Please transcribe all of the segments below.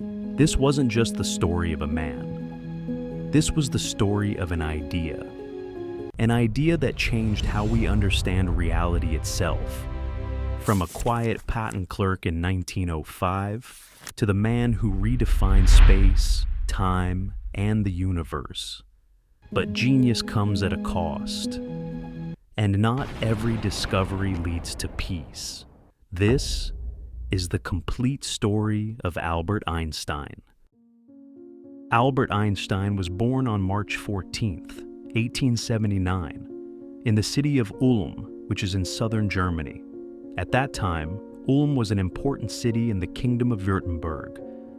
This wasn't just the story of a man. This was the story of an idea. An idea that changed how we understand reality itself. From a quiet patent clerk in 1905 to the man who redefined space, time, and the universe. But genius comes at a cost. And not every discovery leads to peace. This is the complete story of Albert Einstein. Albert Einstein was born on March 14th, 1879, in the city of Ulm, which is in southern Germany. At that time, Ulm was an important city in the Kingdom of Württemberg,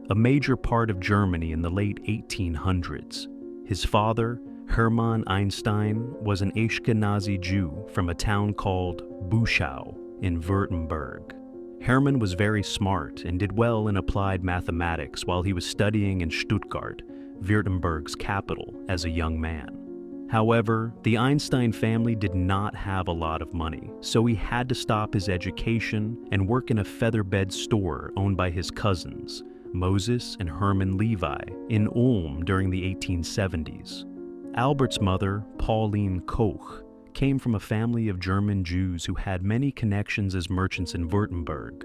a major part of Germany in the late 1800s. His father, Hermann Einstein, was an Ashkenazi Jew from a town called Buschau in Württemberg. Hermann was very smart and did well in applied mathematics while he was studying in Stuttgart, Württemberg's capital, as a young man. However, the Einstein family did not have a lot of money, so he had to stop his education and work in a featherbed store owned by his cousins, Moses and Hermann Levi, in Ulm during the 1870s. Albert's mother, Pauline Koch, came from a family of German Jews who had many connections as merchants in Württemberg.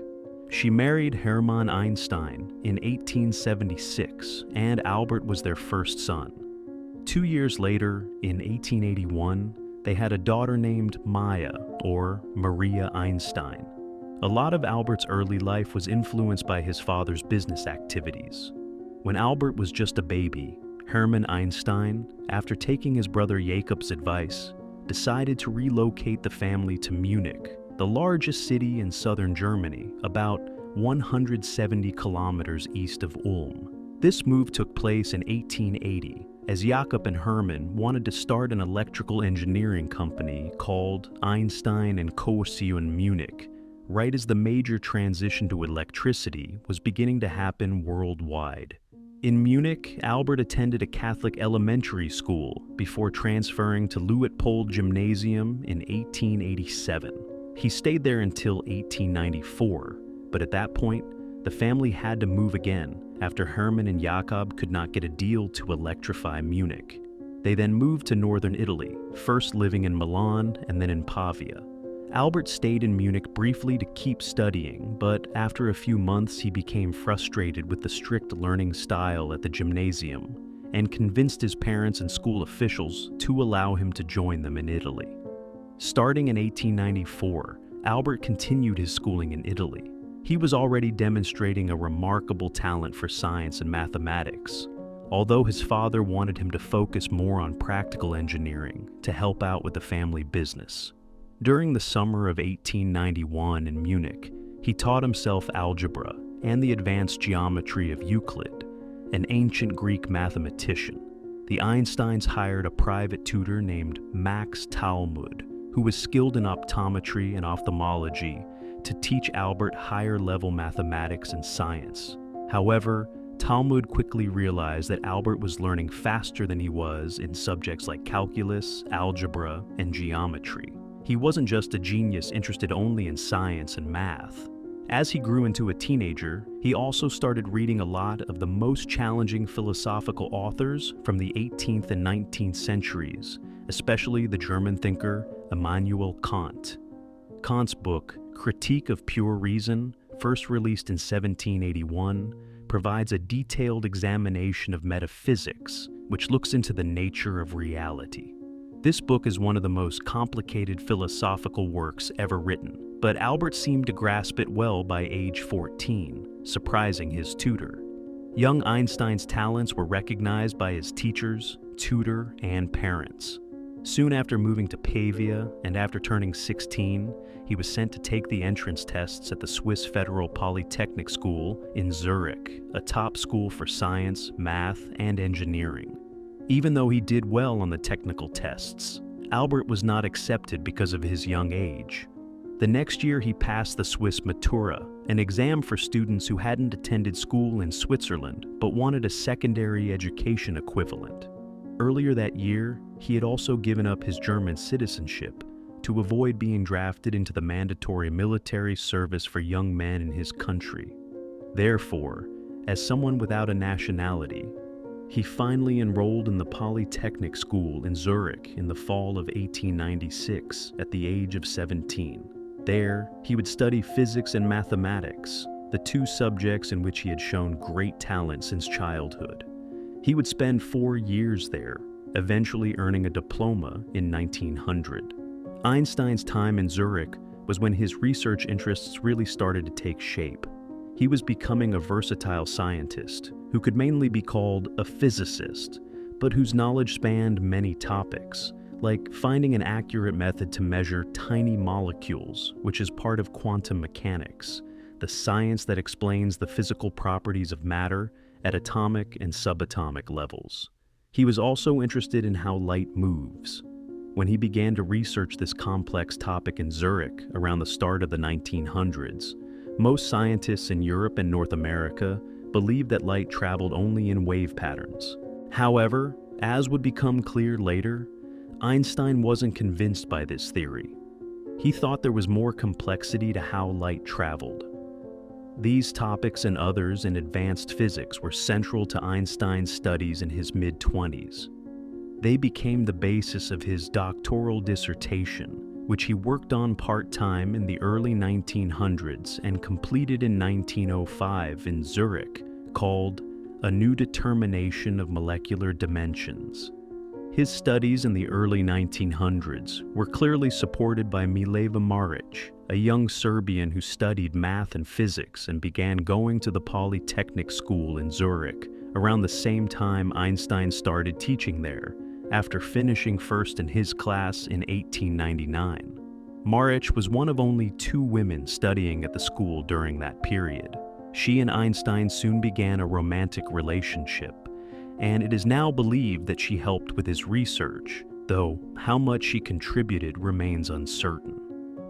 She married Hermann Einstein in 1876, and Albert was their first son. 2 years later, in 1881, they had a daughter named Maya, or Maria Einstein. A lot of Albert's early life was influenced by his father's business activities. When Albert was just a baby, Hermann Einstein, after taking his brother Jacob's advice, decided to relocate the family to Munich, the largest city in southern Germany, about 170 kilometers east of Ulm. This move took place in 1880, as Jakob and Hermann wanted to start an electrical engineering company called Einstein & Cohesion Munich, right as the major transition to electricity was beginning to happen worldwide. In Munich, Albert attended a Catholic elementary school before transferring to Luitpold Gymnasium in 1887. He stayed there until 1894, but at that point, the family had to move again after Hermann and Jakob could not get a deal to electrify Munich. They then moved to northern Italy, first living in Milan and then in Pavia. Albert stayed in Munich briefly to keep studying, but after a few months he became frustrated with the strict learning style at the gymnasium and convinced his parents and school officials to allow him to join them in Italy. Starting in 1894, Albert continued his schooling in Italy. He was already demonstrating a remarkable talent for science and mathematics, although his father wanted him to focus more on practical engineering to help out with the family business. During the summer of 1891 in Munich, he taught himself algebra and the advanced geometry of Euclid, an ancient Greek mathematician. The Einsteins hired a private tutor named Max Talmud, who was skilled in optometry and ophthalmology, to teach Albert higher-level mathematics and science. However, Talmud quickly realized that Albert was learning faster than he was in subjects like calculus, algebra, and geometry. He wasn't just a genius interested only in science and math. As he grew into a teenager, he also started reading a lot of the most challenging philosophical authors from the 18th and 19th centuries, especially the German thinker Immanuel Kant. Kant's book, Critique of Pure Reason, first released in 1781, provides a detailed examination of metaphysics, which looks into the nature of reality. This book is one of the most complicated philosophical works ever written, but Albert seemed to grasp it well by age 14, surprising his tutor. Young Einstein's talents were recognized by his teachers, tutor, and parents. Soon after moving to Pavia, and after turning 16, he was sent to take the entrance tests at the Swiss Federal Polytechnic School in Zurich, a top school for science, math, and engineering. Even though he did well on the technical tests, Albert was not accepted because of his young age. The next year he passed the Swiss Matura, an exam for students who hadn't attended school in Switzerland but wanted a secondary education equivalent. Earlier that year, he had also given up his German citizenship to avoid being drafted into the mandatory military service for young men in his country. Therefore, as someone without a nationality, he finally enrolled in the Polytechnic school in Zurich in the fall of 1896 at the age of 17. There, he would study physics and mathematics, the two subjects in which he had shown great talent since childhood. He would spend 4 years there, eventually earning a diploma in 1900. Einstein's time in Zurich was when his research interests really started to take shape. He was becoming a versatile scientist who could mainly be called a physicist, but whose knowledge spanned many topics, like finding an accurate method to measure tiny molecules, which is part of quantum mechanics, the science that explains the physical properties of matter at atomic and subatomic levels. He was also interested in how light moves. When he began to research this complex topic in Zurich around the start of the 1900s, most scientists in Europe and North America believed that light traveled only in wave patterns. However, as would become clear later, Einstein wasn't convinced by this theory. He thought there was more complexity to how light traveled. These topics and others in advanced physics were central to Einstein's studies in his mid-20s. They became the basis of his doctoral dissertation, which he worked on part-time in the early 1900s and completed in 1905 in Zurich, called A New Determination of Molecular Dimensions. His studies in the early 1900s were clearly supported by Mileva Marić, a young Serbian who studied math and physics and began going to the Polytechnic school in Zurich around the same time Einstein started teaching there, after finishing first in his class in 1899. Marić was one of only 2 women studying at the school during that period. She and Einstein soon began a romantic relationship, and it is now believed that she helped with his research, though how much she contributed remains uncertain.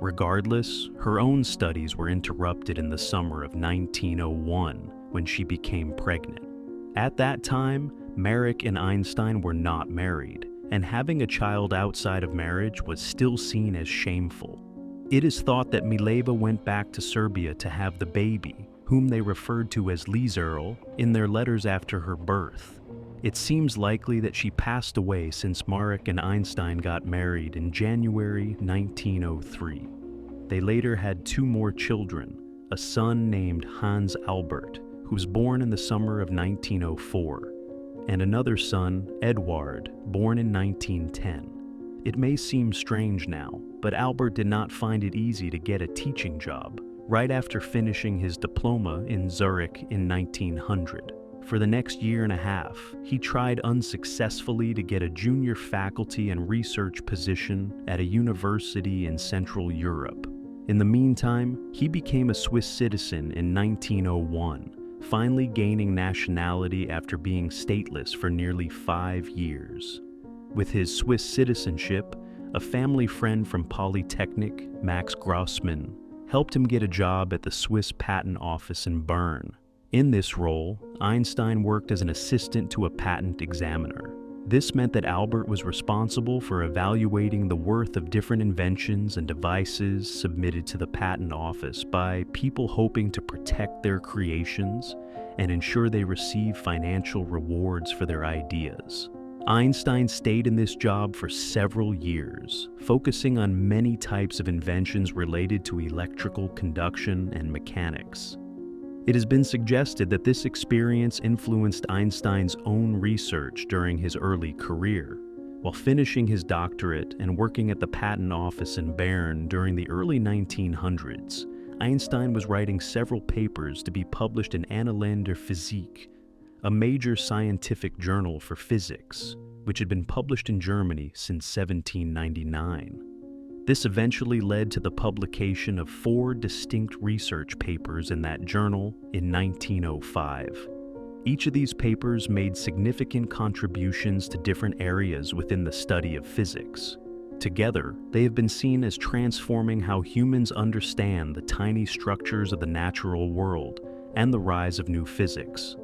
Regardless, her own studies were interrupted in the summer of 1901 when she became pregnant. At that time, Marić and Einstein were not married, and having a child outside of marriage was still seen as shameful. It is thought that Mileva went back to Serbia to have the baby, whom they referred to as Lizerl, in their letters after her birth. It seems likely that she passed away since Marić and Einstein got married in January 1903. They later had 2 more children, a son named Hans Albert, who was born in the summer of 1904, and another son, Eduard, born in 1910. It may seem strange now, but Albert did not find it easy to get a teaching job right after finishing his diploma in Zurich in 1900. For the next year and a half, he tried unsuccessfully to get a junior faculty and research position at a university in Central Europe. In the meantime, he became a Swiss citizen in 1901, finally gaining nationality after being stateless for nearly 5 years. With his Swiss citizenship, a family friend from Polytechnic, Max Grossmann, helped him get a job at the Swiss Patent Office in Bern. In this role, Einstein worked as an assistant to a patent examiner. This meant that Albert was responsible for evaluating the worth of different inventions and devices submitted to the patent office by people hoping to protect their creations and ensure they receive financial rewards for their ideas. Einstein stayed in this job for several years, focusing on many types of inventions related to electrical conduction and mechanics. It has been suggested that this experience influenced Einstein's own research during his early career. While finishing his doctorate and working at the patent office in Bern during the early 1900s, Einstein was writing several papers to be published in Annalen der Physik, a major scientific journal for physics, which had been published in Germany since 1799. This eventually led to the publication of 4 distinct research papers in that journal in 1905. Each of these papers made significant contributions to different areas within the study of physics. Together, they have been seen as transforming how humans understand the tiny structures of the natural world and the rise of new physics.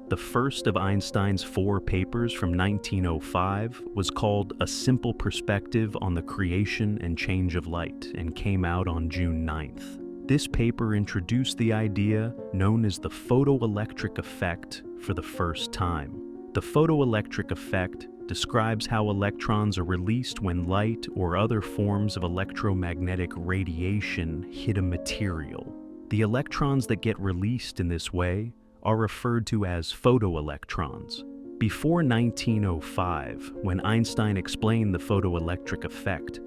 The first of Einstein's 4 papers from 1905 was called A Simple Perspective on the Creation and Change of Light and came out on June 9th. This paper introduced the idea known as the photoelectric effect for the first time. The photoelectric effect describes how electrons are released when light or other forms of electromagnetic radiation hit a material. The electrons that get released in this way are referred to as photoelectrons. Before 1905, when Einstein explained the photoelectric effect,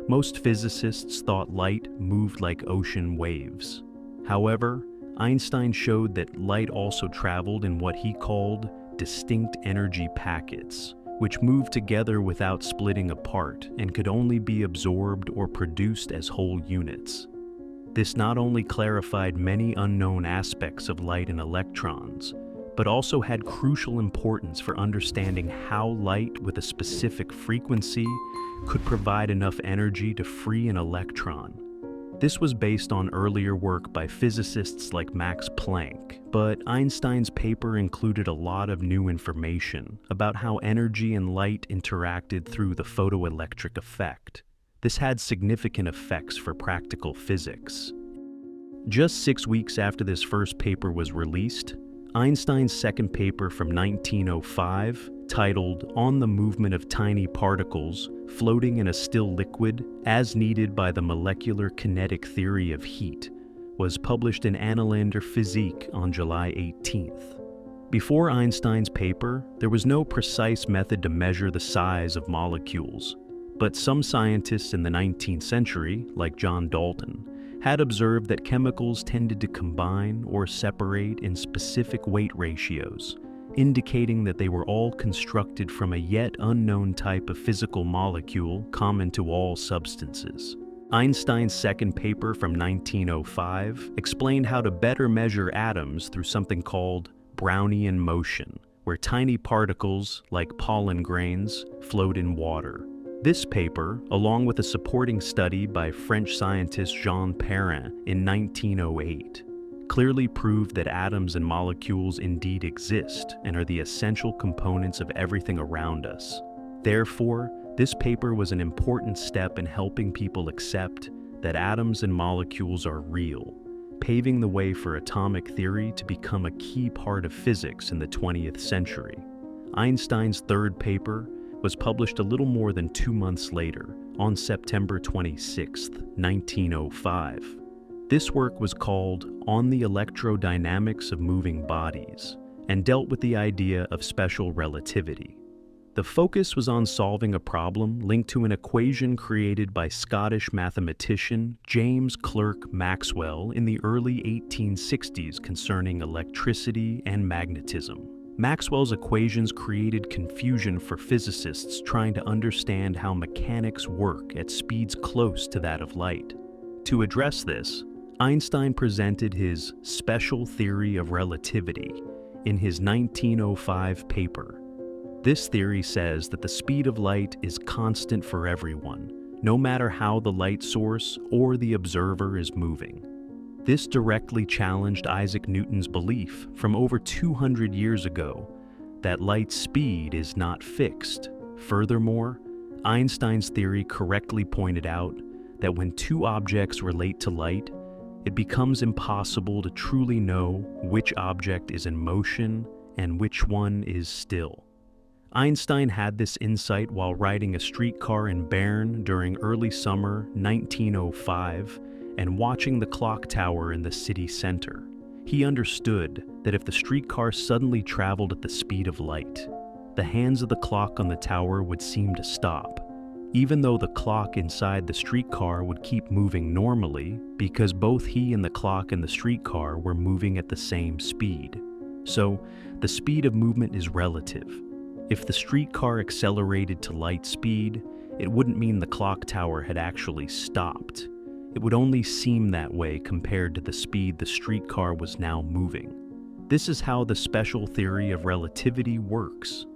most physicists thought light moved like ocean waves. However, Einstein showed that light also traveled in what he called distinct energy packets, which moved together without splitting apart and could only be absorbed or produced as whole units. This not only clarified many unknown aspects of light and electrons, but also had crucial importance for understanding how light with a specific frequency could provide enough energy to free an electron. This was based on earlier work by physicists like Max Planck, but Einstein's paper included a lot of new information about how energy and light interacted through the photoelectric effect. This had significant effects for practical physics. Just 6 weeks after this first paper was released, Einstein's second paper from 1905, titled On the Movement of Tiny Particles Floating in a Still Liquid as Needed by the Molecular Kinetic Theory of Heat, was published in Annalen der Physik on July 18th. Before Einstein's paper, there was no precise method to measure the size of molecules, but some scientists in the 19th century, like John Dalton, had observed that chemicals tended to combine or separate in specific weight ratios, indicating that they were all constructed from a yet unknown type of physical molecule common to all substances. Einstein's second paper from 1905 explained how to better measure atoms through something called Brownian motion, where tiny particles, like pollen grains, float in water. This paper, along with a supporting study by French scientist Jean Perrin in 1908, clearly proved that atoms and molecules indeed exist and are the essential components of everything around us. Therefore, this paper was an important step in helping people accept that atoms and molecules are real, paving the way for atomic theory to become a key part of physics in the 20th century. Einstein's third paper was published a little more than 2 months later, on September 26, 1905. This work was called On the Electrodynamics of Moving Bodies, and dealt with the idea of special relativity. The focus was on solving a problem linked to an equation created by Scottish mathematician James Clerk Maxwell in the early 1860s concerning electricity and magnetism. Maxwell's equations created confusion for physicists trying to understand how mechanics work at speeds close to that of light. To address this, Einstein presented his special theory of relativity in his 1905 paper. This theory says that the speed of light is constant for everyone, no matter how the light source or the observer is moving. This directly challenged Isaac Newton's belief from over 200 years ago that light's speed is not fixed. Furthermore, Einstein's theory correctly pointed out that when two objects relate to light, it becomes impossible to truly know which object is in motion and which one is still. Einstein had this insight while riding a streetcar in Bern during early summer 1905 and watching the clock tower in the city center. He understood that if the streetcar suddenly traveled at the speed of light, the hands of the clock on the tower would seem to stop, even though the clock inside the streetcar would keep moving normally because both he and the clock in the streetcar were moving at the same speed. So, the speed of movement is relative. If the streetcar accelerated to light speed, it wouldn't mean the clock tower had actually stopped. It would only seem that way compared to the speed the streetcar was now moving. This is how the special theory of relativity works.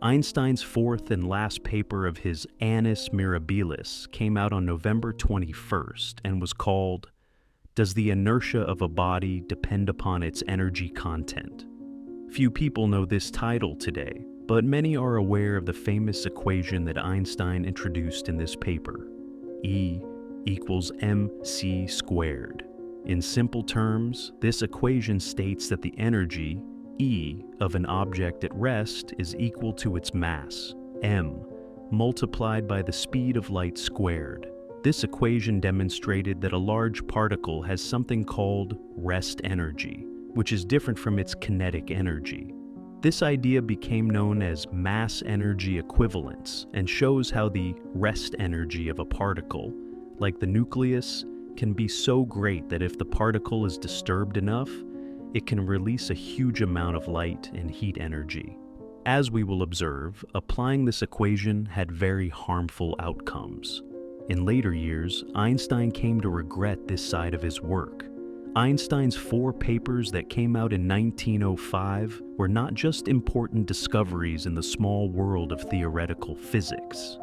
Einstein's fourth and last paper of his Annus Mirabilis came out on November 21st and was called, Does the Inertia of a Body Depend Upon Its Energy Content? Few people know this title today, but many are aware of the famous equation that Einstein introduced in this paper, E equals mc squared. In simple terms, this equation states that the energy, E, of an object at rest is equal to its mass, m, multiplied by the speed of light squared. This equation demonstrated that a large particle has something called rest energy, which is different from its kinetic energy. This idea became known as mass-energy equivalence and shows how the rest energy of a particle, like the nucleus, can be so great that if the particle is disturbed enough, it can release a huge amount of light and heat energy. As we will observe, applying this equation had very harmful outcomes. In later years, Einstein came to regret this side of his work. Einstein's 4 papers that came out in 1905 were not just important discoveries in the small world of theoretical physics.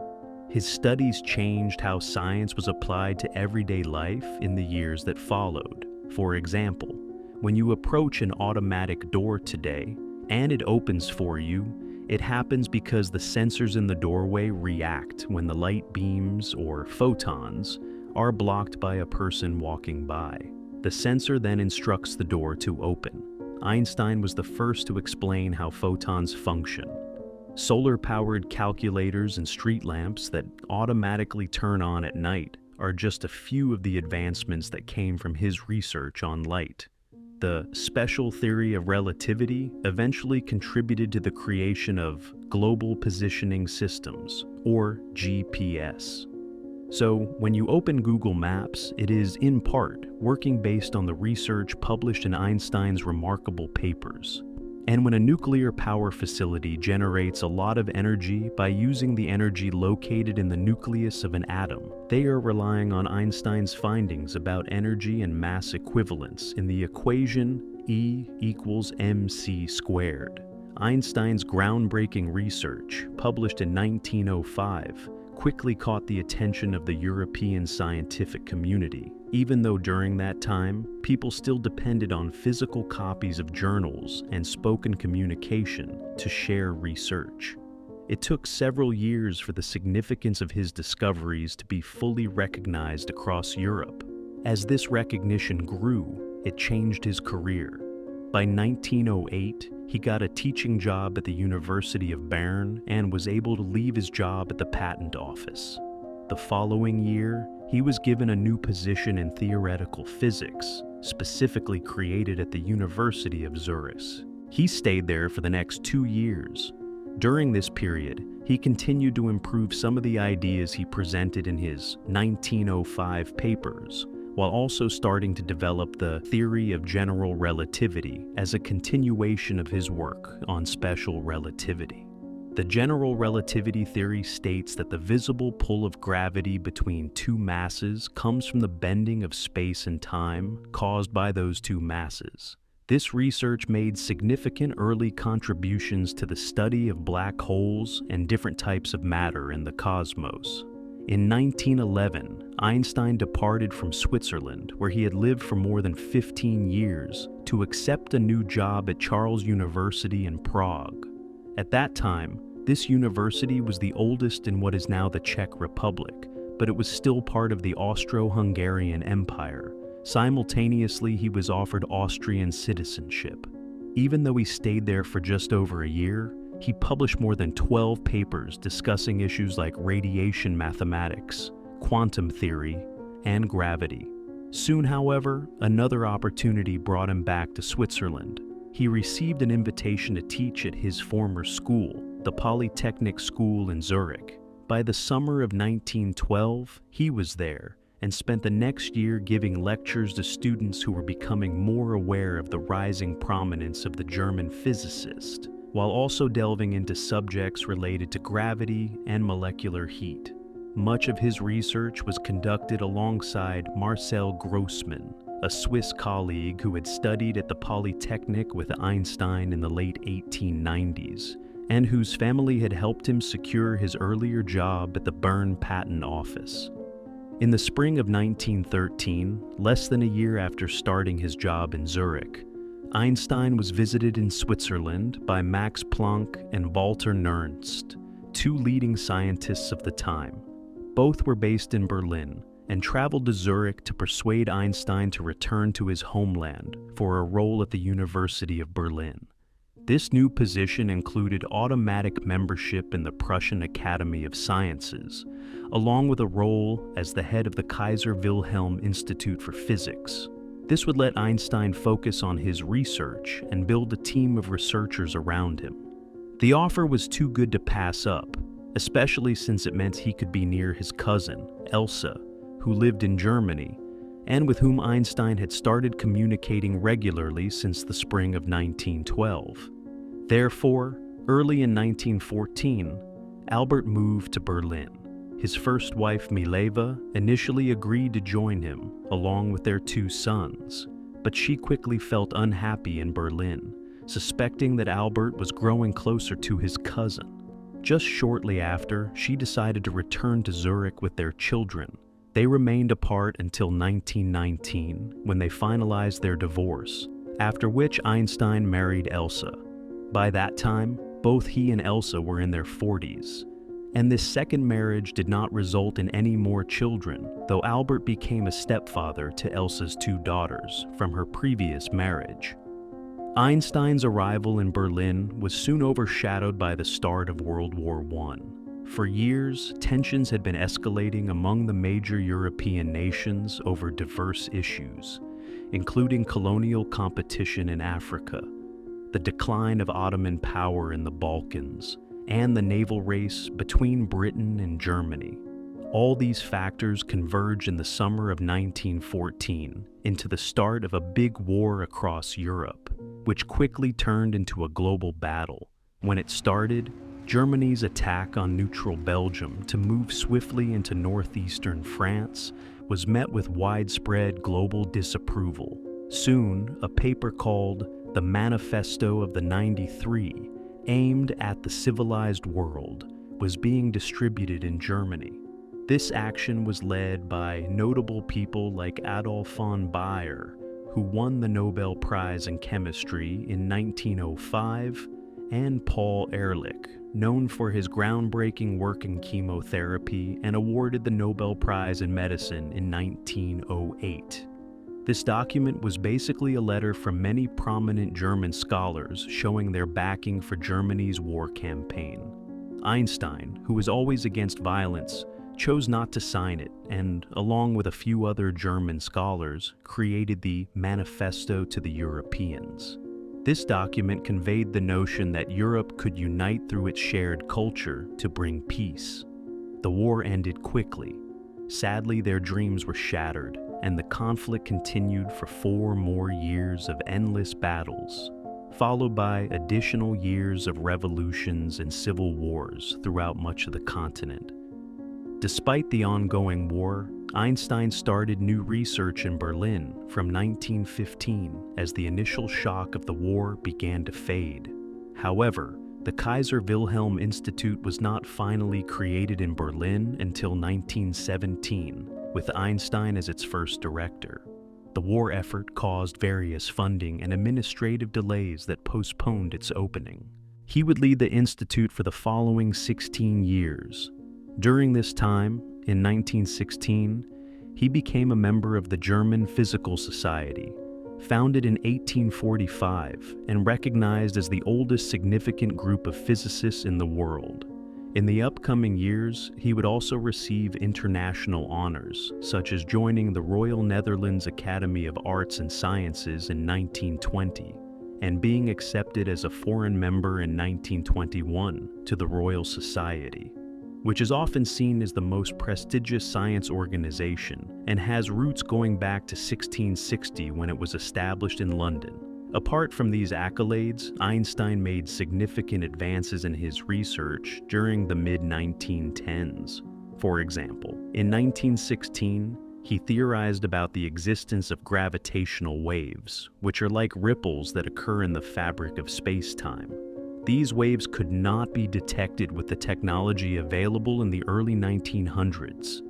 His studies changed how science was applied to everyday life in the years that followed. For example, when you approach an automatic door today, and it opens for you, it happens because the sensors in the doorway react when the light beams, or photons, are blocked by a person walking by. The sensor then instructs the door to open. Einstein was the first to explain how photons function. Solar-powered calculators and street lamps that automatically turn on at night are just a few of the advancements that came from his research on light. The special theory of relativity eventually contributed to the creation of global positioning systems, or GPS. So, when you open Google Maps, it is, in part, working based on the research published in Einstein's remarkable papers. And when a nuclear power facility generates a lot of energy by using the energy located in the nucleus of an atom, they are relying on Einstein's findings about energy and mass equivalence in the equation E equals mc squared. Einstein's groundbreaking research, published in 1905, quickly caught the attention of the European scientific community, even though during that time, people still depended on physical copies of journals and spoken communication to share research. It took several years for the significance of his discoveries to be fully recognized across Europe. As this recognition grew, it changed his career. By 1908, he got a teaching job at the University of Bern and was able to leave his job at the patent office. The following year, he was given a new position in theoretical physics, specifically created at the University of Zurich. He stayed there for the next 2 years. During this period, he continued to improve some of the ideas he presented in his 1905 papers, while also starting to develop the theory of general relativity as a continuation of his work on special relativity. The general relativity theory states that the visible pull of gravity between two masses comes from the bending of space and time caused by those two masses. This research made significant early contributions to the study of black holes and different types of matter in the cosmos. In 1911, Einstein departed from Switzerland, where he had lived for more than 15 years, to accept a new job at Charles University in Prague. At that time, this university was the oldest in what is now the Czech Republic, but it was still part of the Austro-Hungarian Empire. Simultaneously, he was offered Austrian citizenship. Even though he stayed there for just over a year, he published more than 12 papers discussing issues like radiation mathematics, quantum theory, and gravity. Soon, however, another opportunity brought him back to Switzerland. He received an invitation to teach at his former school, the Polytechnic school in Zurich. By the summer of 1912, he was there and spent the next year giving lectures to students who were becoming more aware of the rising prominence of the German physicist, while also delving into subjects related to gravity and molecular heat. Much of his research was conducted alongside Marcel Grossmann, a Swiss colleague who had studied at the Polytechnic with Einstein in the late 1890s, and whose family had helped him secure his earlier job at the Bern Patent Office. In the spring of 1913, less than a year after starting his job in Zurich, Einstein was visited in Switzerland by Max Planck and Walter Nernst, two leading scientists of the time. Both were based in Berlin, and traveled to Zurich to persuade Einstein to return to his homeland for a role at the University of Berlin. This new position included automatic membership in the Prussian Academy of Sciences, along with a role as the head of the Kaiser Wilhelm Institute for Physics. This would let Einstein focus on his research and build a team of researchers around him. The offer was too good to pass up, especially since it meant he could be near his cousin, Elsa, who lived in Germany, and with whom Einstein had started communicating regularly since the spring of 1912. Therefore, early in 1914, Albert moved to Berlin. His first wife, Mileva, initially agreed to join him, along with their 2 sons, but she quickly felt unhappy in Berlin, suspecting that Albert was growing closer to his cousin. Just shortly after, she decided to return to Zurich with their children. They remained apart until 1919, when they finalized their divorce, after which Einstein married Elsa. By that time, both he and Elsa were in their 40s, and this second marriage did not result in any more children, though Albert became a stepfather to Elsa's 2 daughters from her previous marriage. Einstein's arrival in Berlin was soon overshadowed by the start of World War I. For years, tensions had been escalating among the major European nations over diverse issues, including colonial competition in Africa, the decline of Ottoman power in the Balkans, and the naval race between Britain and Germany. All these factors converged in the summer of 1914 into the start of a big war across Europe, which quickly turned into a global battle. When it started, Germany's attack on neutral Belgium to move swiftly into northeastern France was met with widespread global disapproval. Soon, a paper called the Manifesto of the 93, aimed at the civilized world, was being distributed in Germany. This action was led by notable people like Adolf von Baeyer, who won the Nobel Prize in Chemistry in 1905, and Paul Ehrlich, known for his groundbreaking work in chemotherapy and awarded the Nobel Prize in Medicine in 1908. This document was basically a letter from many prominent German scholars showing their backing for Germany's war campaign. Einstein, who was always against violence, chose not to sign it and, along with a few other German scholars, created the Manifesto to the Europeans. This document conveyed the notion that Europe could unite through its shared culture to bring peace. The war ended quickly. Sadly, their dreams were shattered, and the conflict continued for 4 more years of endless battles, followed by additional years of revolutions and civil wars throughout much of the continent. Despite the ongoing war, Einstein started new research in Berlin from 1915 as the initial shock of the war began to fade. However, the Kaiser Wilhelm Institute was not finally created in Berlin until 1917, with Einstein as its first director. The war effort caused various funding and administrative delays that postponed its opening. He would lead the institute for the following 16 years. During this time, in 1916, he became a member of the German Physical Society, founded in 1845 and recognized as the oldest significant group of physicists in the world. In the upcoming years, he would also receive international honors, such as joining the Royal Netherlands Academy of Arts and Sciences in 1920, and being accepted as a foreign member in 1921 to the Royal Society, which is often seen as the most prestigious science organization and has roots going back to 1660 when it was established in London. Apart from these accolades, Einstein made significant advances in his research during the mid-1910s. For example, in 1916, he theorized about the existence of gravitational waves, which are like ripples that occur in the fabric of space-time. These waves could not be detected with the technology available in the early 1900s.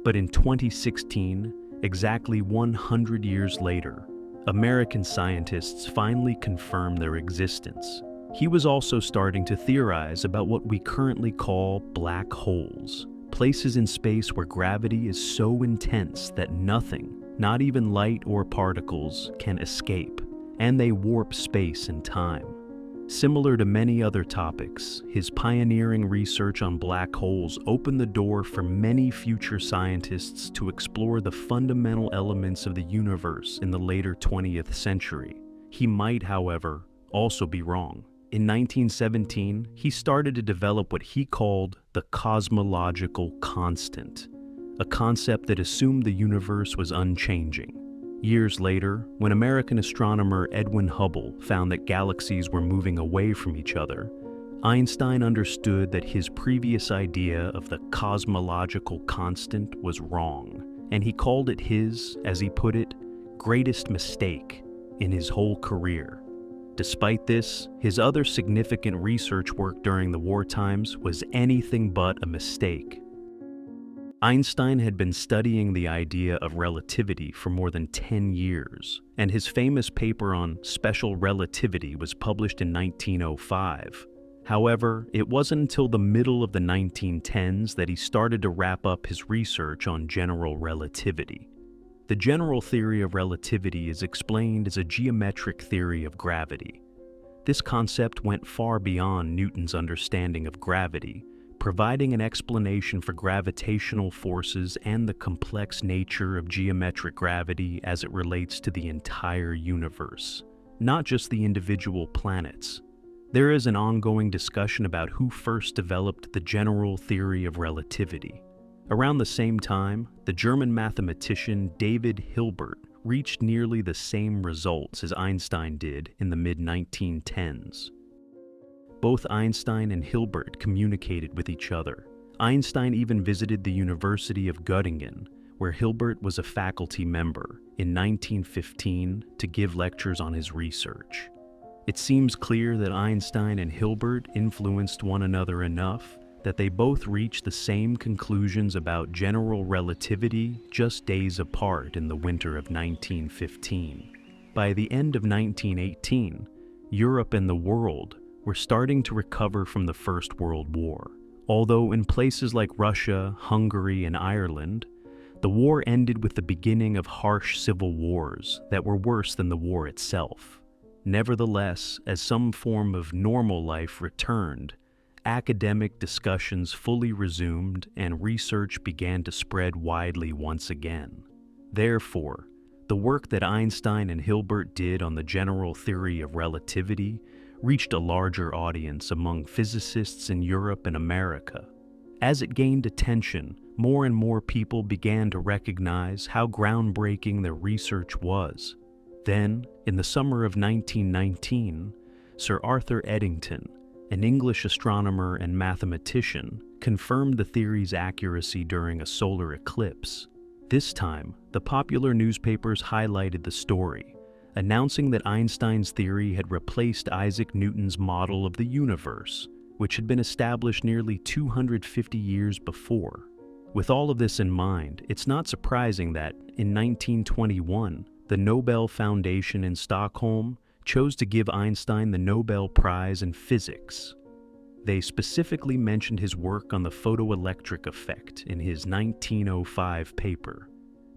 But in 2016, exactly 100 years later, American scientists finally confirmed their existence. He was also starting to theorize about what we currently call black holes, places in space where gravity is so intense that nothing, not even light or particles, can escape, and they warp space and time. Similar to many other topics, his pioneering research on black holes opened the door for many future scientists to explore the fundamental elements of the universe in the later 20th century. He might, however, also be wrong. In 1917, he started to develop what he called the cosmological constant, a concept that assumed the universe was unchanging. Years later, when American astronomer Edwin Hubble found that galaxies were moving away from each other, Einstein understood that his previous idea of the cosmological constant was wrong, and he called it his, as he put it, greatest mistake in his whole career. Despite this, his other significant research work during the war times was anything but a mistake. Einstein had been studying the idea of relativity for more than 10 years, and his famous paper on special relativity was published in 1905. However, it wasn't until the middle of the 1910s that he started to wrap up his research on general relativity. The general theory of relativity is explained as a geometric theory of gravity. This concept went far beyond Newton's understanding of gravity, providing an explanation for gravitational forces and the complex nature of geometric gravity as it relates to the entire universe, not just the individual planets. There is an ongoing discussion about who first developed the general theory of relativity. Around the same time, the German mathematician David Hilbert reached nearly the same results as Einstein did in the mid-1910s. Both Einstein and Hilbert communicated with each other. Einstein even visited the University of Göttingen, where Hilbert was a faculty member, in 1915 to give lectures on his research. It seems clear that Einstein and Hilbert influenced one another enough that they both reached the same conclusions about general relativity just days apart in the winter of 1915. By the end of 1918, Europe and the world were starting to recover from the First World War. Although in places like Russia, Hungary, and Ireland, the war ended with the beginning of harsh civil wars that were worse than the war itself. Nevertheless, as some form of normal life returned, academic discussions fully resumed and research began to spread widely once again. Therefore, the work that Einstein and Hilbert did on the general theory of relativity reached a larger audience among physicists in Europe and America. As it gained attention, more and more people began to recognize how groundbreaking their research was. Then, in the summer of 1919, Sir Arthur Eddington, an English astronomer and mathematician, confirmed the theory's accuracy during a solar eclipse. This time, the popular newspapers highlighted the story, announcing that Einstein's theory had replaced Isaac Newton's model of the universe, which had been established nearly 250 years before. With all of this in mind, it's not surprising that, in 1921, the Nobel Foundation in Stockholm chose to give Einstein the Nobel Prize in Physics. They specifically mentioned his work on the photoelectric effect in his 1905 paper,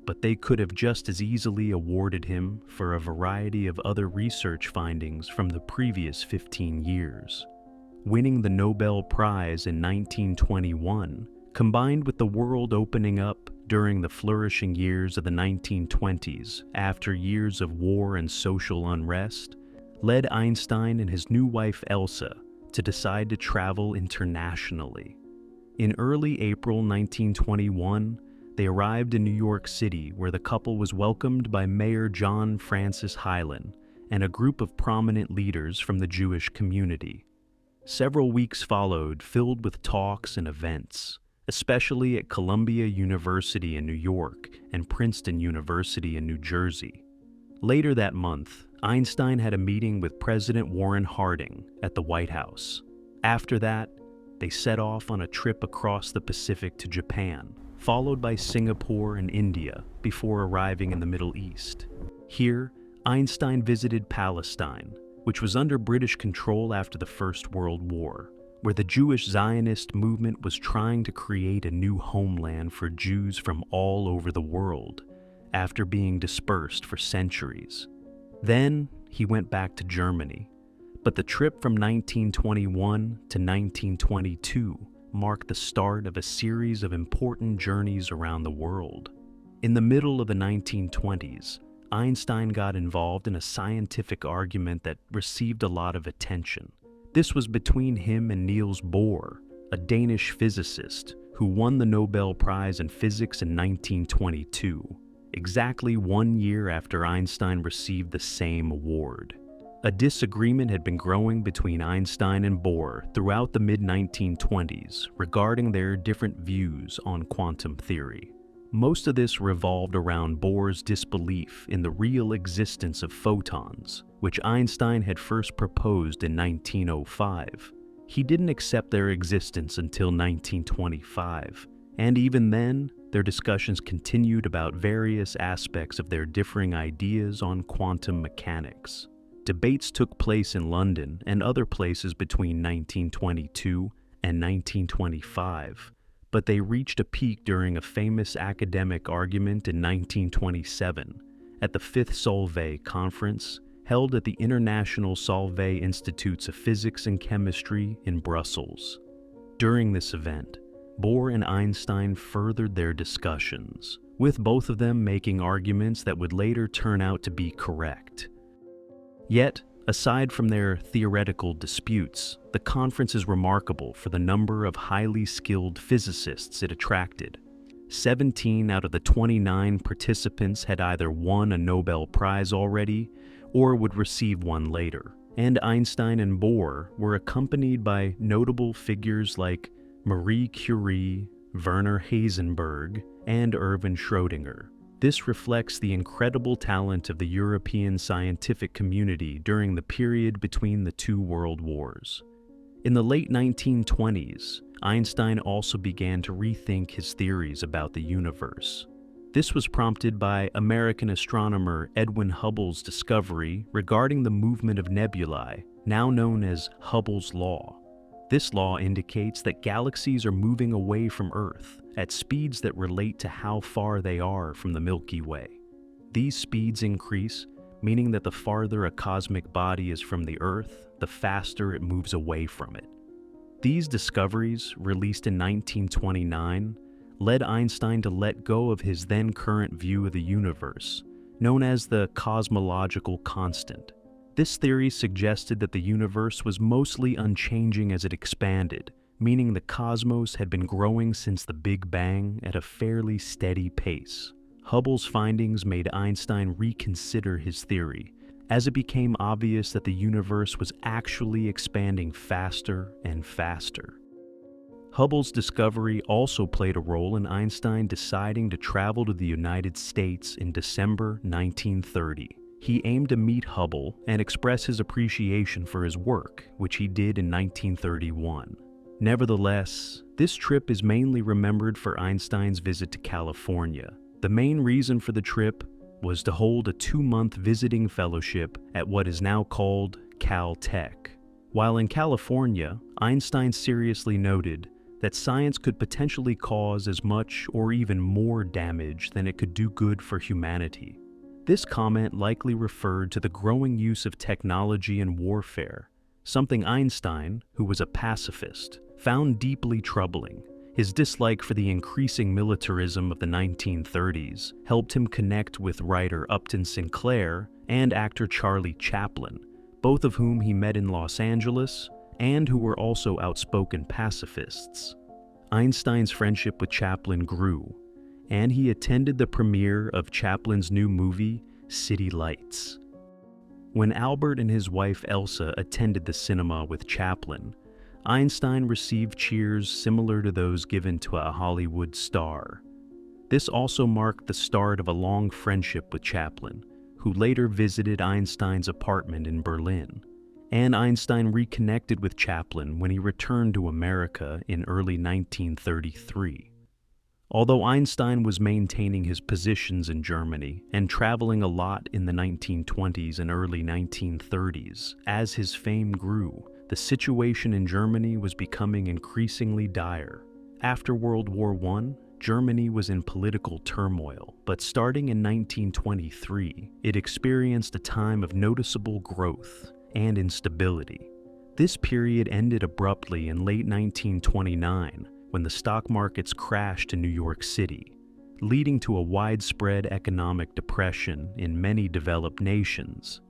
but they could have just as easily awarded him for a variety of other research findings from the previous 15 years. Winning the Nobel Prize in 1921, combined with the world opening up during the flourishing years of the 1920s after years of war and social unrest, led Einstein and his new wife Elsa to decide to travel internationally. In early April 1921, they arrived in New York City, where the couple was welcomed by Mayor John Francis Hylan and a group of prominent leaders from the Jewish community. Several weeks followed, filled with talks and events, especially at Columbia University in New York and Princeton University in New Jersey. Later that month, Einstein had a meeting with President Warren Harding at the White House. After that, they set off on a trip across the Pacific to Japan, followed by Singapore and India before arriving in the Middle East. Here, Einstein visited Palestine, which was under British control after the First World War, where the Jewish Zionist movement was trying to create a new homeland for Jews from all over the world after being dispersed for centuries. Then he went back to Germany, but the trip from 1921 to 1922 marked the start of a series of important journeys around the world. In the middle of the 1920s, Einstein got involved in a scientific argument that received a lot of attention. This was between him and Niels Bohr, a Danish physicist who won the Nobel Prize in Physics in 1922, exactly 1 year after Einstein received the same award. A disagreement had been growing between Einstein and Bohr throughout the mid-1920s regarding their different views on quantum theory. Most of this revolved around Bohr's disbelief in the real existence of photons, which Einstein had first proposed in 1905. He didn't accept their existence until 1925, and even then, their discussions continued about various aspects of their differing ideas on quantum mechanics. Debates took place in London and other places between 1922 and 1925, but they reached a peak during a famous academic argument in 1927 at the Fifth Solvay Conference held at the International Solvay Institutes of Physics and Chemistry in Brussels. During this event, Bohr and Einstein furthered their discussions, with both of them making arguments that would later turn out to be correct. Yet, aside from their theoretical disputes, the conference is remarkable for the number of highly skilled physicists it attracted. 17 out of the 29 participants had either won a Nobel Prize already or would receive one later, and Einstein and Bohr were accompanied by notable figures like Marie Curie, Werner Heisenberg, and Erwin Schrödinger. This reflects the incredible talent of the European scientific community during the period between the two world wars. In the late 1920s, Einstein also began to rethink his theories about the universe. This was prompted by American astronomer Edwin Hubble's discovery regarding the movement of nebulae, now known as Hubble's law. This law indicates that galaxies are moving away from Earth at speeds that relate to how far they are from the Milky Way. These speeds increase, meaning that the farther a cosmic body is from the Earth, the faster it moves away from it. These discoveries, released in 1929, led Einstein to let go of his then current view of the universe, known as the cosmological constant. This theory suggested that the universe was mostly unchanging as it expanded, meaning the cosmos had been growing since the Big Bang at a fairly steady pace. Hubble's findings made Einstein reconsider his theory, as it became obvious that the universe was actually expanding faster and faster. Hubble's discovery also played a role in Einstein deciding to travel to the United States in December 1930. He aimed to meet Hubble and express his appreciation for his work, which he did in 1931. Nevertheless, this trip is mainly remembered for Einstein's visit to California. The main reason for the trip was to hold a 2-month visiting fellowship at what is now called Caltech. While in California, Einstein seriously noted that science could potentially cause as much or even more damage than it could do good for humanity. This comment likely referred to the growing use of technology in warfare, something Einstein, who was a pacifist, found deeply troubling. His dislike for the increasing militarism of the 1930s helped him connect with writer Upton Sinclair and actor Charlie Chaplin, both of whom he met in Los Angeles and who were also outspoken pacifists. Einstein's friendship with Chaplin grew, and he attended the premiere of Chaplin's new movie, City Lights. When Albert and his wife Elsa attended the cinema with Chaplin, Einstein received cheers similar to those given to a Hollywood star. This also marked the start of a long friendship with Chaplin, who later visited Einstein's apartment in Berlin, and Einstein reconnected with Chaplin when he returned to America in early 1933. Although Einstein was maintaining his positions in Germany and traveling a lot in the 1920s and early 1930s, as his fame grew, the situation in Germany was becoming increasingly dire. After World War I, Germany was in political turmoil, but starting in 1923, it experienced a time of noticeable growth and instability. This period ended abruptly in late 1929 when the stock markets crashed in New York City, leading to a widespread economic depression in many developed nations.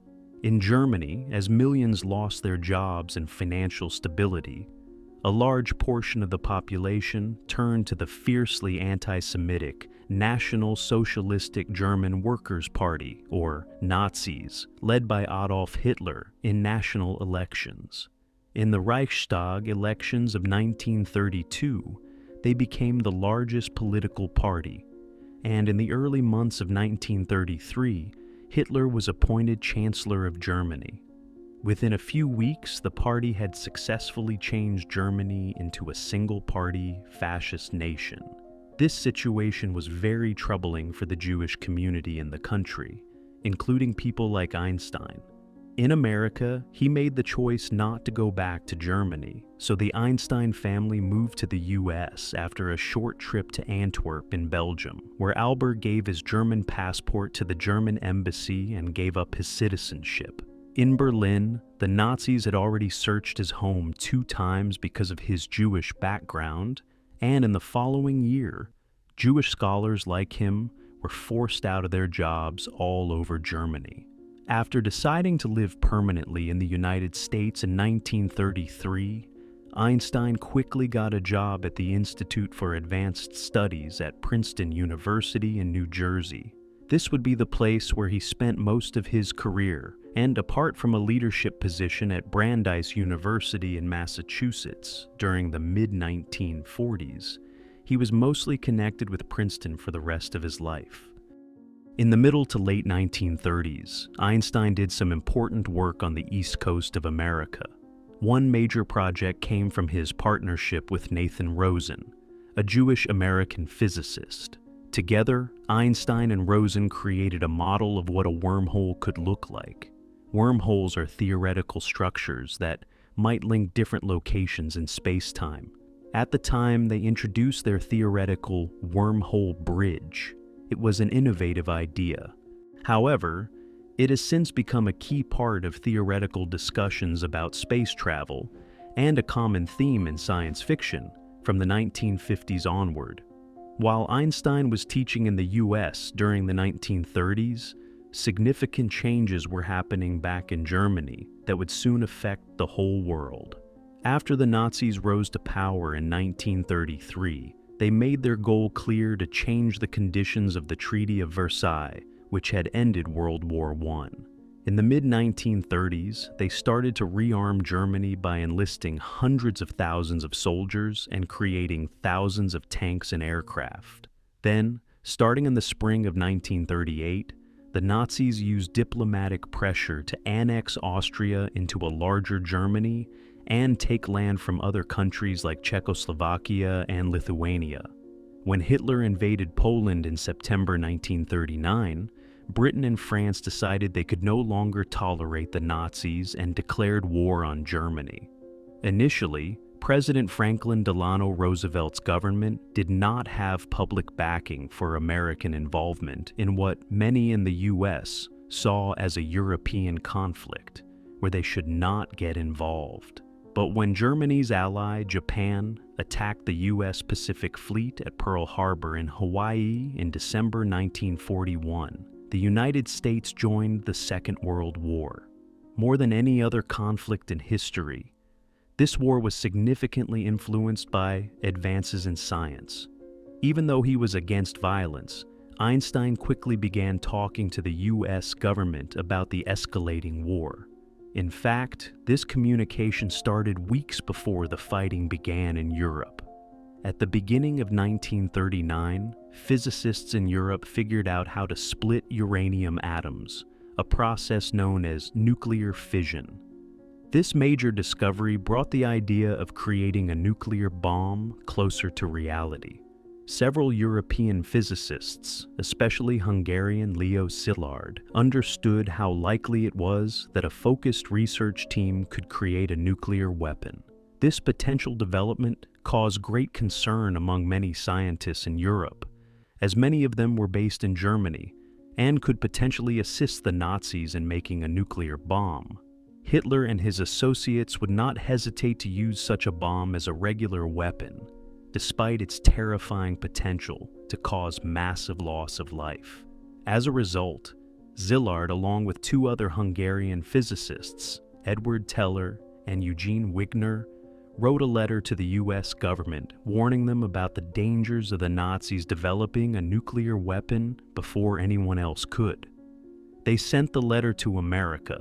In Germany, as millions lost their jobs and financial stability, a large portion of the population turned to the fiercely anti-Semitic National Socialistic German Workers' Party, or Nazis, led by Adolf Hitler in national elections. In the Reichstag elections of 1932, they became the largest political party, and in the early months of 1933, Hitler was appointed Chancellor of Germany. Within a few weeks, the party had successfully changed Germany into a single-party, fascist nation. This situation was very troubling for the Jewish community in the country, including people like Einstein. In America, he made the choice not to go back to Germany, so the Einstein family moved to the US after a short trip to Antwerp in Belgium, where Albert gave his German passport to the German embassy and gave up his citizenship. In Berlin, the Nazis had already searched his home 2 times because of his Jewish background, and in the following year, Jewish scholars like him were forced out of their jobs all over Germany. After deciding to live permanently in the United States in 1933, Einstein quickly got a job at the Institute for Advanced Studies at Princeton University in New Jersey. This would be the place where he spent most of his career, and apart from a leadership position at Brandeis University in Massachusetts during the mid-1940s, he was mostly connected with Princeton for the rest of his life. In the middle to late 1930s, Einstein did some important work on the East Coast of America. One major project came from his partnership with Nathan Rosen, a Jewish-American physicist. Together, Einstein and Rosen created a model of what a wormhole could look like. Wormholes are theoretical structures that might link different locations in space-time. At the time, they introduced their theoretical wormhole bridge. It was an innovative idea. However, it has since become a key part of theoretical discussions about space travel and a common theme in science fiction from the 1950s onward. While Einstein was teaching in the US during the 1930s, significant changes were happening back in Germany that would soon affect the whole world. After the Nazis rose to power in 1933, they made their goal clear to change the conditions of the Treaty of Versailles, which had ended World War I. In the mid-1930s, they started to rearm Germany by enlisting hundreds of thousands of soldiers and creating thousands of tanks and aircraft. Then, starting in the spring of 1938, the Nazis used diplomatic pressure to annex Austria into a larger Germany and take land from other countries like Czechoslovakia and Lithuania. When Hitler invaded Poland in September 1939, Britain and France decided they could no longer tolerate the Nazis and declared war on Germany. Initially, President Franklin Delano Roosevelt's government did not have public backing for American involvement in what many in the US saw as a European conflict, where they should not get involved. But when Germany's ally, Japan, attacked the US Pacific Fleet at Pearl Harbor in Hawaii in December 1941, the United States joined the Second World War. More than any other conflict in history, this war was significantly influenced by advances in science. Even though he was against violence, Einstein quickly began talking to the US government about the escalating war. In fact, this communication started weeks before the fighting began in Europe. At the beginning of 1939, physicists in Europe figured out how to split uranium atoms, a process known as nuclear fission. This major discovery brought the idea of creating a nuclear bomb closer to reality. Several European physicists, especially Hungarian Leo Szilard, understood how likely it was that a focused research team could create a nuclear weapon. This potential development caused great concern among many scientists in Europe, as many of them were based in Germany and could potentially assist the Nazis in making a nuclear bomb. Hitler and his associates would not hesitate to use such a bomb as a regular weapon, despite its terrifying potential to cause massive loss of life. As a result, Szilard, along with two other Hungarian physicists, Edward Teller and Eugene Wigner, wrote a letter to the US government warning them about the dangers of the Nazis developing a nuclear weapon before anyone else could. They sent the letter to America,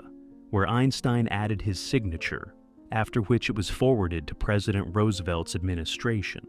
where Einstein added his signature, after which it was forwarded to President Roosevelt's administration.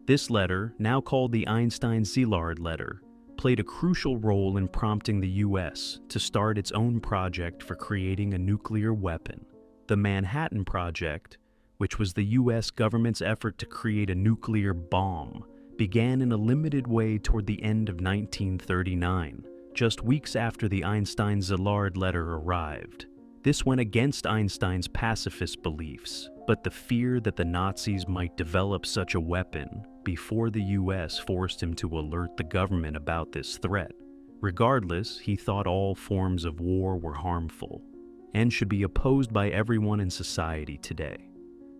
This letter, now called the Einstein-Szilard letter, played a crucial role in prompting the US to start its own project for creating a nuclear weapon. The Manhattan Project, which was the US government's effort to create a nuclear bomb, began in a limited way toward the end of 1939, just weeks after the Einstein-Szilard letter arrived. This went against Einstein's pacifist beliefs, but the fear that the Nazis might develop such a weapon before the US forced him to alert the government about this threat. Regardless, he thought all forms of war were harmful and should be opposed by everyone in society today.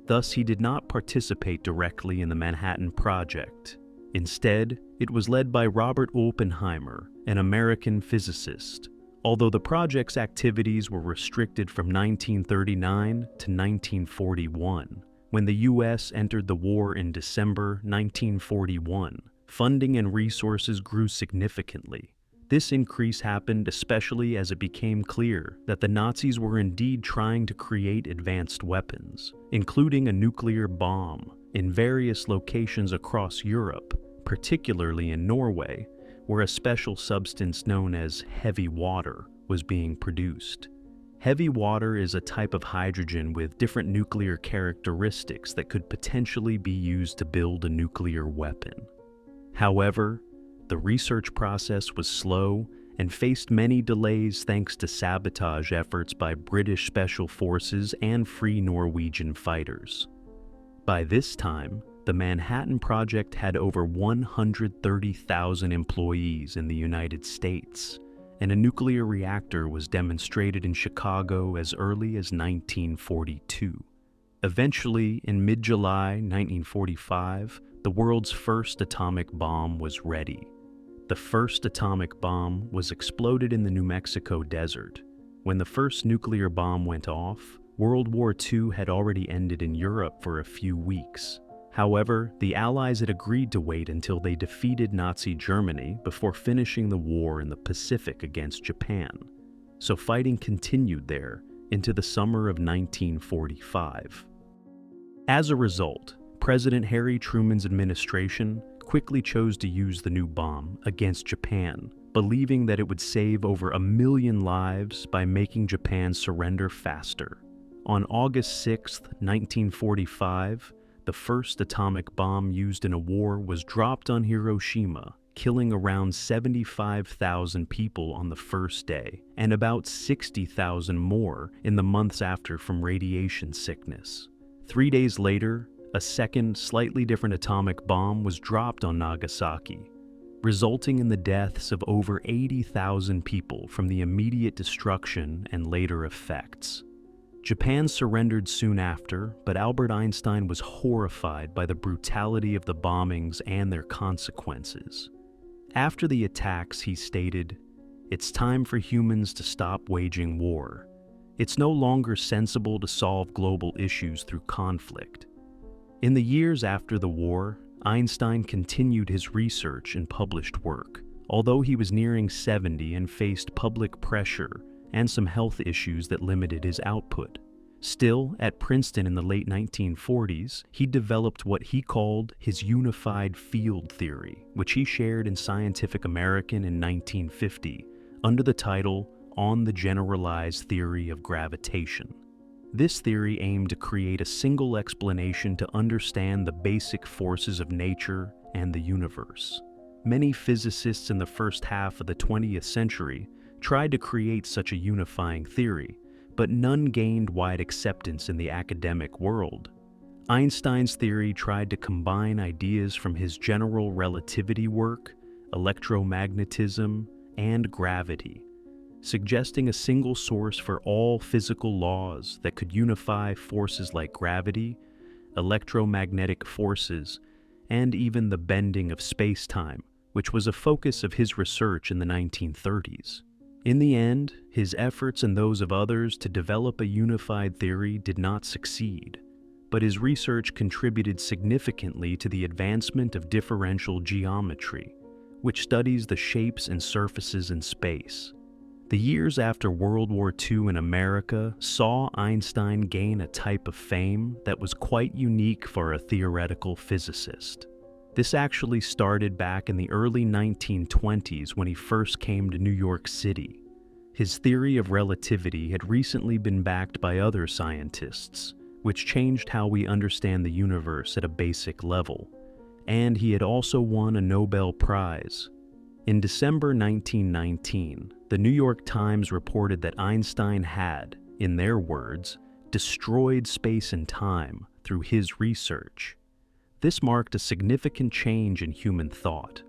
Thus, he did not participate directly in the Manhattan Project. Instead, it was led by Robert Oppenheimer, an American physicist. Although the project's activities were restricted from 1939 to 1941, when the US entered the war in December 1941, funding and resources grew significantly. This increase happened especially as it became clear that the Nazis were indeed trying to create advanced weapons, including a nuclear bomb, in various locations across Europe, particularly in Norway, where a special substance known as heavy water was being produced. Heavy water is a type of hydrogen with different nuclear characteristics that could potentially be used to build a nuclear weapon. However, the research process was slow and faced many delays thanks to sabotage efforts by British special forces and Free Norwegian fighters. By this time, the Manhattan Project had over 130,000 employees in the United States, and a nuclear reactor was demonstrated in Chicago as early as 1942. Eventually, in mid-July 1945, the world's first atomic bomb was ready. The first atomic bomb was exploded in the New Mexico desert. When the first nuclear bomb went off, World War II had already ended in Europe for a few weeks. However, the Allies had agreed to wait until they defeated Nazi Germany before finishing the war in the Pacific against Japan. So fighting continued there into the summer of 1945. As a result, President Harry Truman's administration quickly chose to use the new bomb against Japan, believing that it would save over 1 million lives by making Japan surrender faster. On August 6, 1945, the first atomic bomb used in a war was dropped on Hiroshima, killing around 75,000 people on the first day, and about 60,000 more in the months after from radiation sickness. 3 days later, a second, slightly different atomic bomb was dropped on Nagasaki, resulting in the deaths of over 80,000 people from the immediate destruction and later effects. Japan surrendered soon after, but Albert Einstein was horrified by the brutality of the bombings and their consequences. After the attacks, he stated, "It's time for humans to stop waging war. It's no longer sensible to solve global issues through conflict." In the years after the war, Einstein continued his research and published work, although he was nearing 70 and faced public pressure and some health issues that limited his output. Still, at Princeton in the late 1940s, he developed what he called his unified field theory, which he shared in Scientific American in 1950, under the title On the Generalized Theory of Gravitation. This theory aimed to create a single explanation to understand the basic forces of nature and the universe. Many physicists in the first half of the 20th century tried to create such a unifying theory, but none gained wide acceptance in the academic world. Einstein's theory tried to combine ideas from his general relativity work, electromagnetism, and gravity, suggesting a single source for all physical laws that could unify forces like gravity, electromagnetic forces, and even the bending of space-time, which was a focus of his research in the 1930s. In the end, his efforts and those of others to develop a unified theory did not succeed, but his research contributed significantly to the advancement of differential geometry, which studies the shapes and surfaces in space. The years after World War II in America saw Einstein gain a type of fame that was quite unique for a theoretical physicist. This actually started back in the early 1920s when he first came to New York City. His theory of relativity had recently been backed by other scientists, which changed how we understand the universe at a basic level, and he had also won a Nobel Prize. In December 1919, the New York Times reported that Einstein had, in their words, destroyed space and time through his research. This marked a significant change in human thought.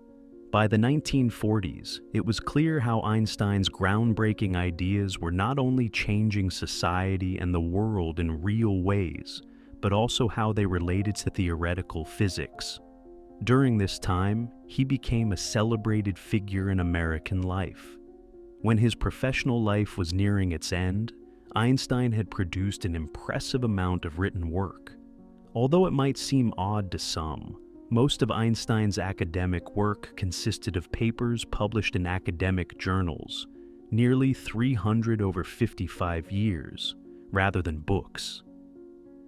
By the 1940s, it was clear how Einstein's groundbreaking ideas were not only changing society and the world in real ways, but also how they related to theoretical physics. During this time, he became a celebrated figure in American life. When his professional life was nearing its end, Einstein had produced an impressive amount of written work. Although it might seem odd to some, most of Einstein's academic work consisted of papers published in academic journals, nearly 300 over 55 years, rather than books.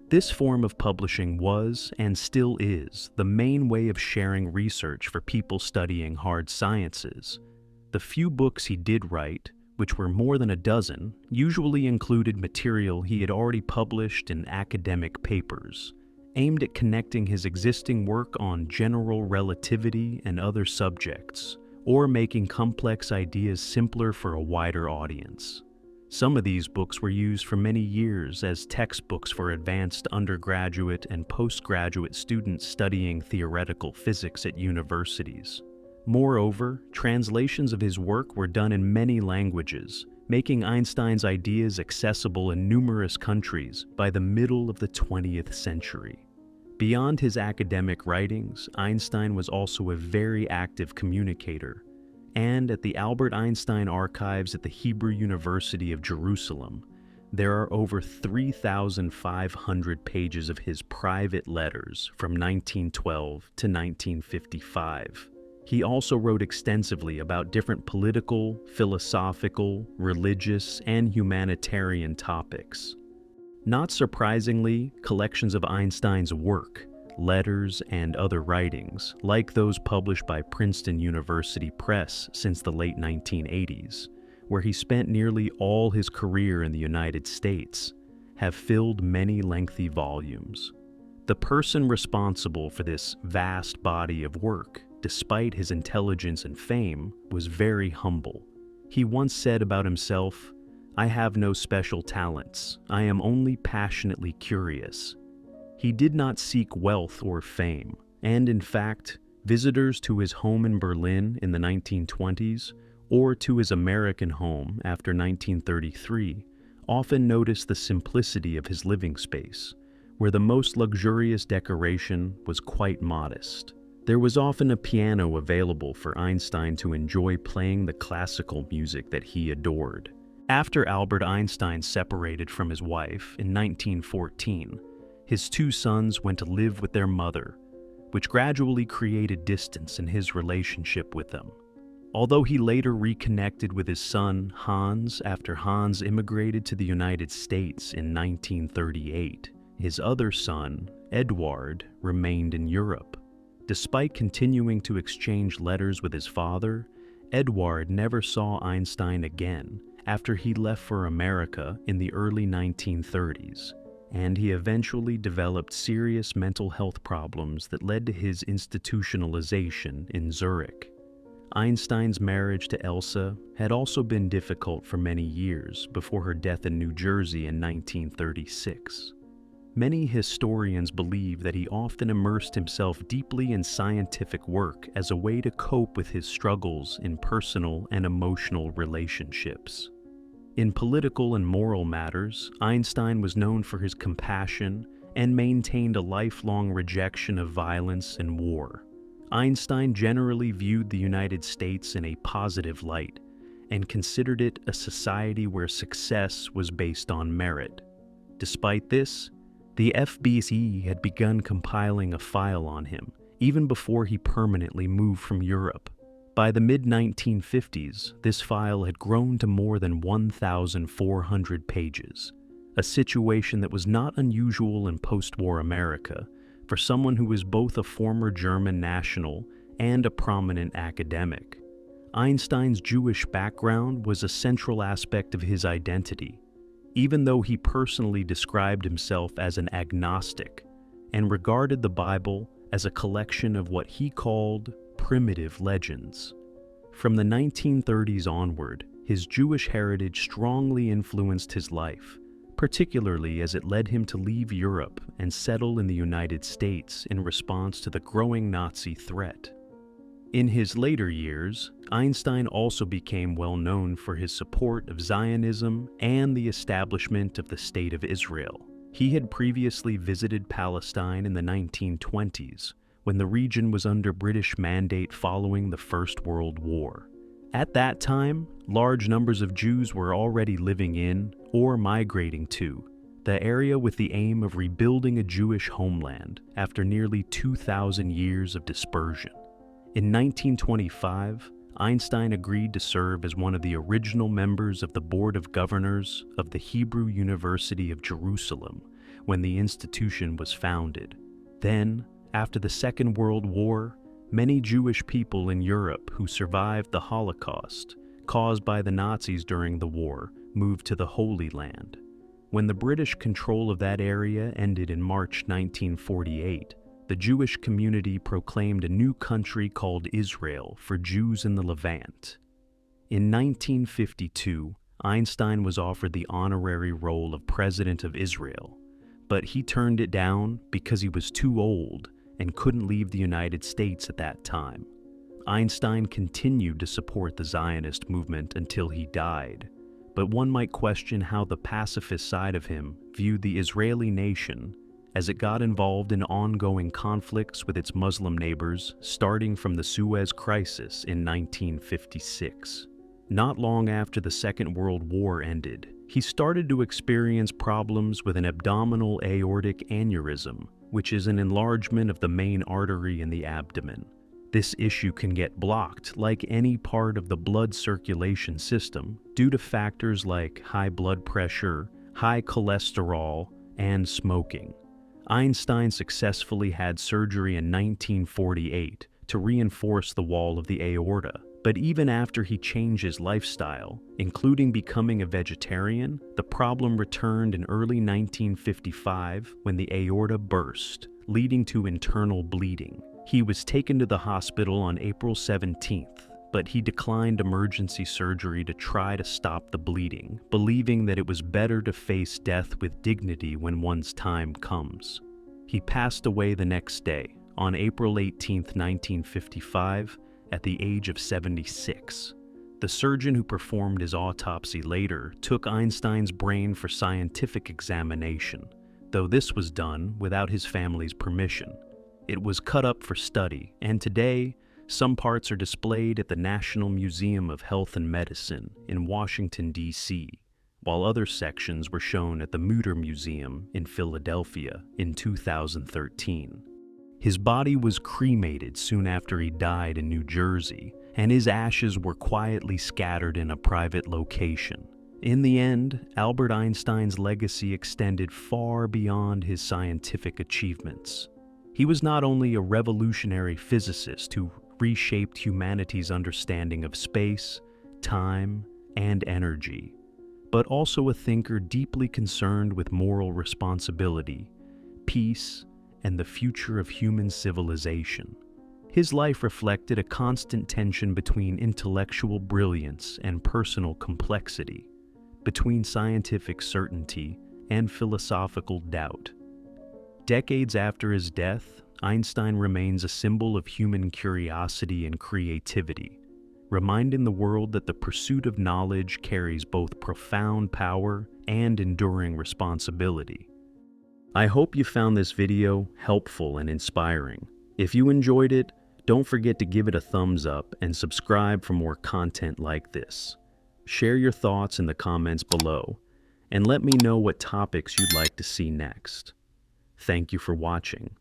This form of publishing was, and still is, the main way of sharing research for people studying hard sciences. The few books he did write, which were more than a dozen, usually included material he had already published in academic papers, aimed at connecting his existing work on general relativity and other subjects, or making complex ideas simpler for a wider audience. Some of these books were used for many years as textbooks for advanced undergraduate and postgraduate students studying theoretical physics at universities. Moreover, translations of his work were done in many languages, making Einstein's ideas accessible in numerous countries by the middle of the 20th century. Beyond his academic writings, Einstein was also a very active communicator, and at the Albert Einstein archives at the Hebrew University of Jerusalem, there are over 3,500 pages of his private letters from 1912 to 1955. He also wrote extensively about different political, philosophical, religious, and humanitarian topics. Not surprisingly, collections of Einstein's work, letters, and other writings, like those published by Princeton University Press since the late 1980s, where he spent nearly all his career in the United States, have filled many lengthy volumes. The person responsible for this vast body of work, despite his intelligence and fame, was very humble. He once said about himself, "I have no special talents. I am only passionately curious." He did not seek wealth or fame, and in fact, visitors to his home in Berlin in the 1920s or to his American home after 1933 often noticed the simplicity of his living space, where the most luxurious decoration was quite modest. There was often a piano available for Einstein to enjoy playing the classical music that he adored. After Albert Einstein separated from his wife in 1914, his two sons went to live with their mother, which gradually created distance in his relationship with them. Although he later reconnected with his son Hans after Hans immigrated to the United States in 1938, his other son, Eduard, remained in Europe. Despite continuing to exchange letters with his father, Eduard never saw Einstein again after he left for America in the early 1930s. and he eventually developed serious mental health problems that led to his institutionalization in Zurich. Einstein's marriage to Elsa had also been difficult for many years before her death in New Jersey in 1936. Many historians believe that he often immersed himself deeply in scientific work as a way to cope with his struggles in personal and emotional relationships. In political and moral matters, Einstein was known for his compassion and maintained a lifelong rejection of violence and war. Einstein generally viewed the United States in a positive light and considered it a society where success was based on merit. Despite this, the FBI had begun compiling a file on him even before he permanently moved from Europe. By the mid-1950s, this file had grown to more than 1,400 pages, a situation that was not unusual in post-war America for someone who was both a former German national and a prominent academic. Einstein's Jewish background was a central aspect of his identity, even though he personally described himself as an agnostic and regarded the Bible as a collection of what he called primitive legends. From the 1930s onward, his Jewish heritage strongly influenced his life, particularly as it led him to leave Europe and settle in the United States in response to the growing Nazi threat. In his later years, Einstein also became well known for his support of Zionism and the establishment of the State of Israel. He had previously visited Palestine in the 1920s, when the region was under British mandate following the First World War. At that time, large numbers of Jews were already living in, or migrating to, the area with the aim of rebuilding a Jewish homeland after nearly 2,000 years of dispersion. In 1925, Einstein agreed to serve as one of the original members of the Board of Governors of the Hebrew University of Jerusalem when the institution was founded. Then, after the Second World War, many Jewish people in Europe who survived the Holocaust, caused by the Nazis during the war, moved to the Holy Land. When the British control of that area ended in March 1948, the Jewish community proclaimed a new country called Israel for Jews in the Levant. In 1952, Einstein was offered the honorary role of President of Israel, but he turned it down because he was too old and couldn't leave the United States at that time. Einstein continued to support the Zionist movement until he died, but one might question how the pacifist side of him viewed the Israeli nation as it got involved in ongoing conflicts with its Muslim neighbors, starting from the Suez Crisis in 1956. Not long after the Second World War ended, he started to experience problems with an abdominal aortic aneurysm, which is an enlargement of the main artery in the abdomen. This issue can get blocked, like any part of the blood circulation system, due to factors like high blood pressure, high cholesterol, and smoking. Einstein successfully had surgery in 1948 to reinforce the wall of the aorta, but even after he changed his lifestyle, including becoming a vegetarian, the problem returned in early 1955 when the aorta burst, leading to internal bleeding. He was taken to the hospital on April 17th, but he declined emergency surgery to try to stop the bleeding, believing that it was better to face death with dignity when one's time comes. He passed away the next day, on April 18, 1955, at the age of 76. The surgeon who performed his autopsy later took Einstein's brain for scientific examination, though this was done without his family's permission. It was cut up for study, and today, some parts are displayed at the National Museum of Health and Medicine in Washington, D.C., while other sections were shown at the Mutter Museum in Philadelphia in 2013. His body was cremated soon after he died in New Jersey, and his ashes were quietly scattered in a private location. In the end, Albert Einstein's legacy extended far beyond his scientific achievements. He was not only a revolutionary physicist who reshaped humanity's understanding of space, time, and energy, but also a thinker deeply concerned with moral responsibility, peace, and the future of human civilization. His life reflected a constant tension between intellectual brilliance and personal complexity, between scientific certainty and philosophical doubt. Decades after his death, Einstein remains a symbol of human curiosity and creativity, reminding the world that the pursuit of knowledge carries both profound power and enduring responsibility. I hope you found this video helpful and inspiring. If you enjoyed it, don't forget to give it a thumbs up and subscribe for more content like this. Share your thoughts in the comments below, and let me know what topics you'd like to see next. Thank you for watching.